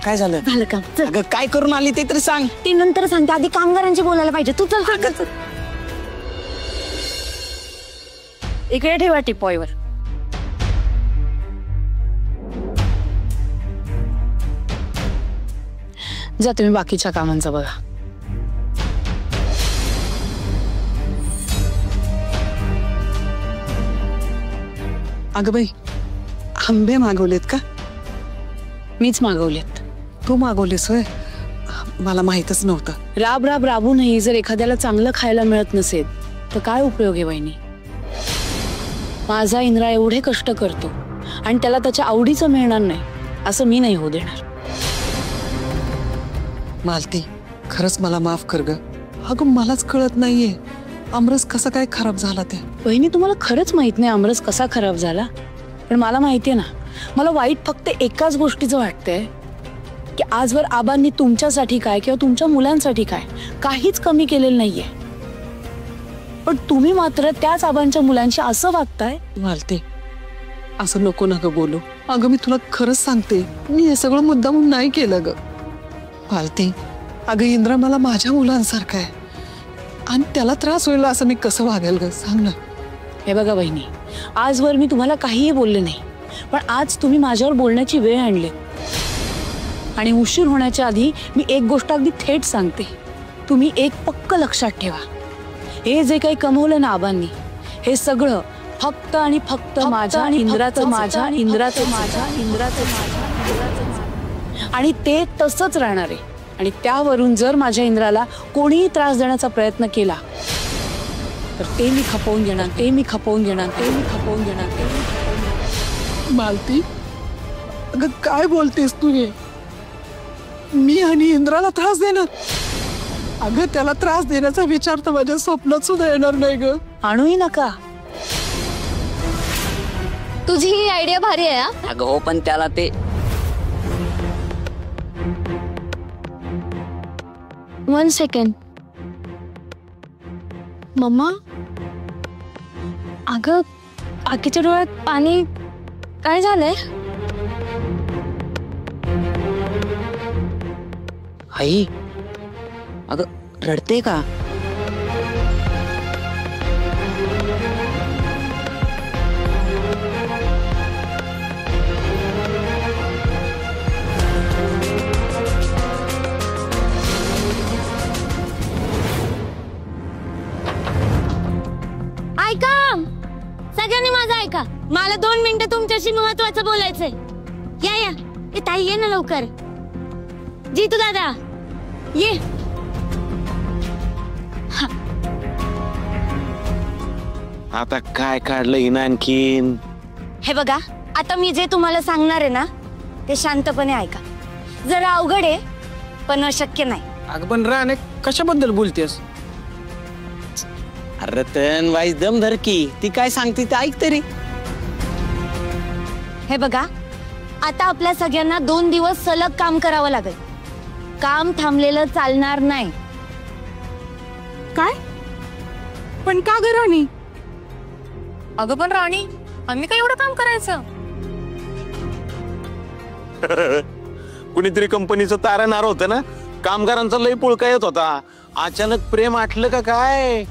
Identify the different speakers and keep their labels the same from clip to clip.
Speaker 1: काय झालं?
Speaker 2: झालं काम.
Speaker 1: अगं काय करून आली ते तरी सांग.
Speaker 2: ती नंतर सांगते, आधी कामगारांची बोलायला पाहिजे. तू चल चल. इकडे ठेवा टिपॉयवर. जा तुम्ही बाकीच्या कामांचं बघा.
Speaker 1: अगं बाई, आंबे मागवलेत का?
Speaker 2: मीच मागवलेत.
Speaker 1: तू मागवलीस होय? मला माहितच नव्हतं.
Speaker 2: राब राब राबूनही जर एखाद्याला चांगलं खायला मिळत नसेल तर काय उपयोग आहे वहिनी? माझा इंद्रा एवढे कष्ट करतो आणि त्याला त्याच्या आवडीचं मिळणार नाही असं मी नाही होऊ देणार.
Speaker 1: मालती, खरंच मला माफ कर ग. अगं मलाच कळत नाहीये आमरस कसा काय खराब झाला ते.
Speaker 2: वहिनी, तुम्हाला खरंच माहित नाही आमरस कसा खराब झाला? पण मला माहितीये ना. मला वाईट फक्त एकाच गोष्टीचं वाटतंय की आजवर आबांनी तुमच्यासाठी काय किंवा तुमच्या मुलांसाठी काय काहीच कमी केलेलं नाहीये. पण तुम्ही मात्र त्याच आबांच्या मुलांशी असं वागताय.
Speaker 1: मालती, असं नको ना ग बोलू. अगं मी तुला खरंच सांगते, मी हे सगळं मुद्दामून नाही केलं ग. मालती, अगं इंद्रा मला माझ्या मुलांसारखं आहे आणि त्याला त्रास होईल असं मी कसं वागेल ग, सांग ना.
Speaker 2: हे बघा बहिणी, आजवर मी तुम्हाला काहीही बोलले नाही, पण आज तुम्ही माझ्यावर बोलण्याची वेळ आणली आणि उशीर होण्याच्या आधी मी एक गोष्ट अगदी थेट सांगते. तुम्ही एक पक्क लक्षात ठेवा, हे जे काही कमवलं ना आबांनी, हे सगळं फक्त आणि फक्त माझ्या इंद्राचं, माझ्या इंद्राचं, माझ्या इंद्राचं, माझ्या आणि ते तसंच राहणार आहे. आणि त्यावरून जर माझ्या इंद्राला कोणीही त्रास देण्याचा प्रयत्न केला तर ते मी खपवून घेणार, ते मी खपवून घेणार, ते मी खपवून घेणार, ते मी खपवून घेणार.
Speaker 1: मालती, अगं काय बोलतेस तू? हे मी आणि इंद्राला त्रास देणार? अगं त्याला त्रास देण्याचा विचार तर माझ्या स्वप्नात सुद्धा येणार नाही ग.
Speaker 2: आणूही नका.
Speaker 3: तुझी ही आयडिया भारी आहे.
Speaker 4: अगं हो, पण त्याला ते
Speaker 3: 1 सेकंड. मम्मा, अगं आकीच्या डोळ्यात पाणी काय झालंय?
Speaker 4: आई, अगं रडते का?
Speaker 3: ऐका, सगळ्यांनी माझं ऐका. मला 2 मिनिटं तुमच्याशी महत्वाचं बोलायचंय. या या, ए ताई ये ना लवकर. जीतू दादा ये.
Speaker 5: आता काय काढलं हिनं आणखीन?
Speaker 3: हे बघा, आता मी जे तुम्हाला सांगणार आहे ना ते शांतपणे ऐका. जरा अवघड आहे पण अशक्य नाही.
Speaker 6: अगं पण राणे, कशाबद्दल बोलतेस?
Speaker 4: अरे तन वाईस दम धर की, ती काय सांगते ते ऐक तरी.
Speaker 3: हे बघा, आता आपल्या सगळ्यांना 2 दिवस सलग काम करावं लागेल. काम थांबलेलं चालणार नाही.
Speaker 2: काय? पण का ग राणी?
Speaker 7: अगं पण राणी, आम्ही काय एवढं काम करायचं?
Speaker 5: कुणीतरी कंपनीचं तारणहार होतं ना, कामगारांचा लय पुळका येत होता. अचानक प्रेम आटलं का काय?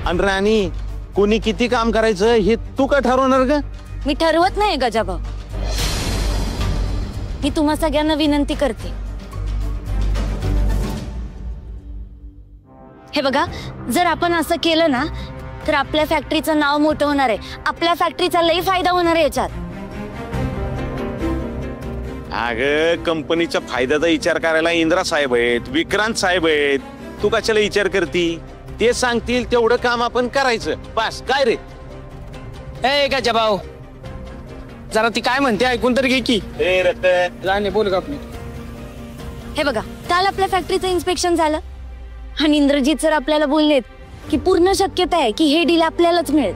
Speaker 5: आणि राणी, कोणी किती काम करायचं हे तू का ठरवणार ग?
Speaker 3: मी ठरवत नाही गजाभाऊ. मी तुम्हा सगळ्यांना विनंती करते. हे बघा, जर आपण असं केलं ना तर आपल्या फॅक्टरीचं नाव मोठं होणार आहे. आपल्या फॅक्टरीचा लई फायदा होणार आहे याच्यात.
Speaker 5: अगं कंपनीच्या फायद्याचा विचार करायला इंद्रा साहेब आहेत, विक्रांत साहेब आहेत. तू कशाला विचार करती? ते सांगतील तेवढं काम आपण करायचं बस. काय रे?
Speaker 6: ए का जबाव, जरा ती काय म्हणते ऐकून तर घे की. राणे बोल का आपली.
Speaker 3: हे बघा, काल आपल्या फॅक्टरीचं इन्स्पेक्शन झालं आणि इंद्रजीत सर आपल्याला बोललेत की पूर्ण शक्यता आहे की हे डील आपल्यालाच मिळेल.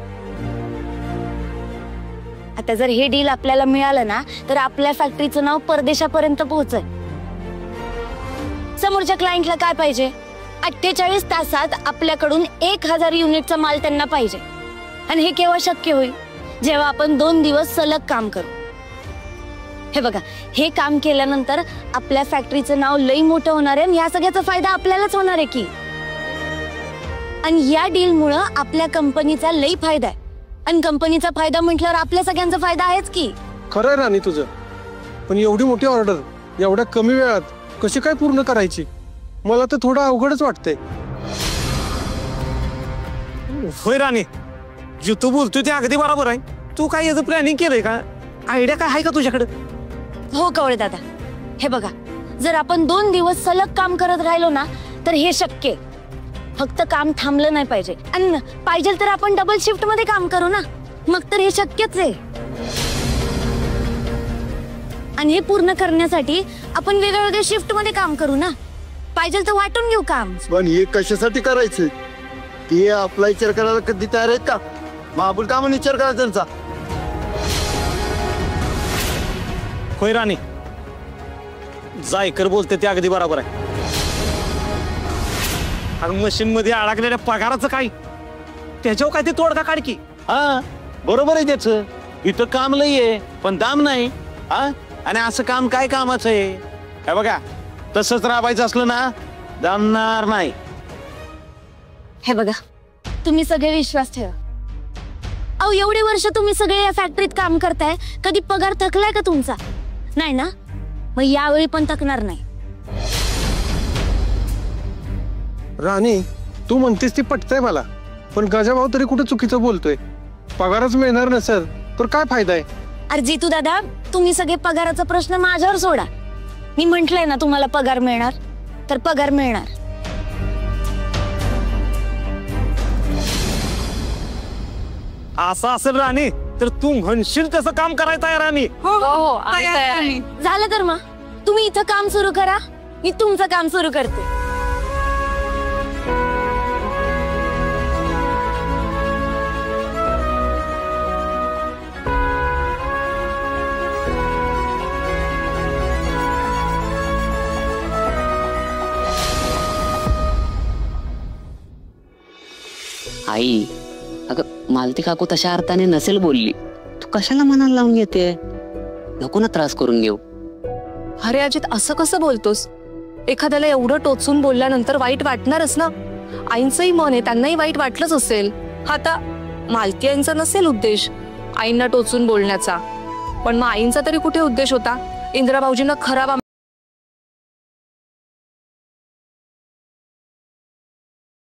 Speaker 3: आता जर हे डील आपल्याला मिळालं ना तर आपल्या फॅक्टरीचं नाव परदेशापर्यंत पोहोचेल. समोरच्या क्लायंटला काय पाहिजे? 48 तासात आपल्याकडून 1000 युनिटचा माल त्यांना पाहिजे. आणि हे केव्हा शक्य होईल? जेव्हा आपण 2 दिवस सलग काम करू. हे बघा, हे काम केल्यानंतर आपल्या फॅक्टरीचं नाव लई मोठं होणार आहे आणि या सगळ्याचा फायदा आपल्यालाच होणार आहे की. आणि या डील मुळे आपल्या कंपनीचा लई फायदा आहे. आणि कंपनीचा फायदा म्हटल्यावर आपल्या सगळ्यांचा फायदा आहेच की.
Speaker 8: खरं आहे राणी तुझं, पण एवढी मोठी ऑर्डर एवढ्या कमी वेळात कशी काय पूर्ण करायची? मला तर थोडं अवघडच वाटतंय.
Speaker 6: होय राणी, जे तू बोलतोय ते अगदी बरोबर आहे. तू काय याचं प्लॅनिंग केलंय का? आयडिया काय आहे का तुझ्याकडे?
Speaker 3: हो कवळे दादा, हे बघा, जर आपण 2 दिवस सलग काम करत राहिलो ना तर हे शक्य आहे. फक्त काम थांबलं नाही पाहिजे. आणि पाहिजे तर आपण डबल शिफ्ट मध्ये काम करू ना, मग तर हे शक्यच आहे. आणि हे पूर्ण करण्यासाठी आपण वेगवेगळ्या शिफ्ट मध्ये काम करू ना. पाहिजे तर वाटून घेऊ काम.
Speaker 9: पण हे कशासाठी करायचं ते आपला विचार करायला कधी तयार आहेत का? महाबूल का म्हणून विचार करा त्यांचा.
Speaker 6: होय राणी, जायकर बोलते ते अगदी बरोबर आहे. आणि मशीन मध्ये अडकलेल्या पगाराचं काय? त्याच्यावर काय ते तोडगा काढ की.
Speaker 5: हा बरोबर आहे त्याचं. इथं काम लई आहे पण दाम नाही. हा, आणि असं काम काय कामाचं आहे? हे बघा, तसंच राबायचं असलं ना दामणार नाही.
Speaker 3: हे बघा, तुम्ही सगळे विश्वास ठेवा. अहो, एवढे वर्ष तुम्ही सगळे या फॅक्टरीत काम करताय, कधी पगार थकलाय का तुमचा? नाही ना, मग यावेळी पण थकणार नाही.
Speaker 8: राणी, तू म्हणतेस ती पटतंय मला, पण गजाभाऊ तरी कुठे चुकीचं बोलतोय. पगारच मिळणार नसेल तर काय फायदा आहे?
Speaker 3: अरे जितू दादा, तुम्ही सगळे पगाराचा प्रश्न माझ्यावर सोडा. मी म्हंटलंय ना तुम्हाला पगार मिळणार तर पगार मिळणार.
Speaker 6: असं असेल राणी तर तू म्हणशील तसं काम करायचं आहे राणी.
Speaker 7: हो आम्ही तयार आहे.
Speaker 3: झालं तर मग तुम्ही इथं काम सुरू करा, मी तुमचं काम सुरू करते.
Speaker 4: आई, अगं मालती काकू तशा अर्थाने नसेल बोलली. तू कशाला मनाला लावून घेते? नको ना त्रास करून घेऊ.
Speaker 7: अरे अजित, असं कसं बोलतोस? एखाद्याला एवढं टोचून बोलल्यानंतर वाईट वाटणारच ना. आईंचंही मन आहे, त्यांनाही वाईट वाटलंच असेल. आता मालती आईंचा नसेल उद्देश आईंना टोचून बोलण्याचा, पण मग आईंचा तरी कुठे उद्देश होता? इंदिरा भाऊजींना खराब